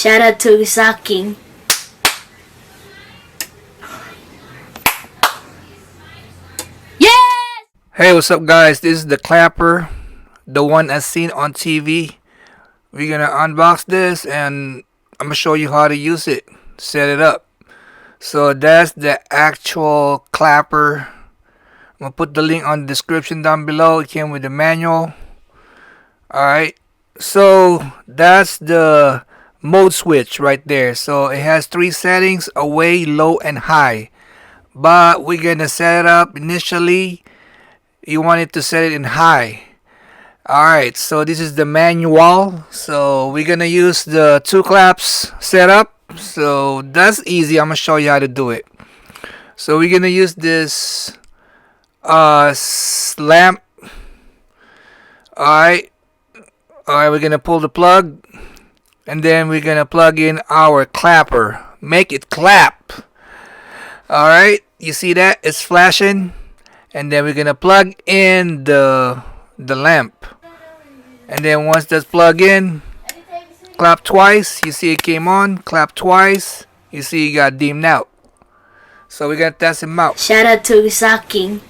Shout out to Risaki. Yes! Hey, what's up guys? This is the clapper, the one as seen on TV. We're gonna unbox this and I'm gonna show you how to use it, set it up. So that's the actual clapper. I'm gonna put the link on the description down below. It came with the manual. Alright, so that's the mode switch right there. So it has three settings: away, low, and high. But we're gonna set it up initially. You want it to set it in high. Alright, so this is the manual. So we're gonna use the two claps setup. So that's easy. I'm gonna show you how to do it. So we're gonna use this lamp. Alright, we're gonna pull the plug, and then we're gonna plug in our clapper. Make it clap. Alright, you see that? It's flashing. And then we're gonna plug in the lamp. And then once that's plugged in, clap twice. You see it came on. Clap twice. You see it got dimmed out. So we're gonna test him out. Shout out to Risaki.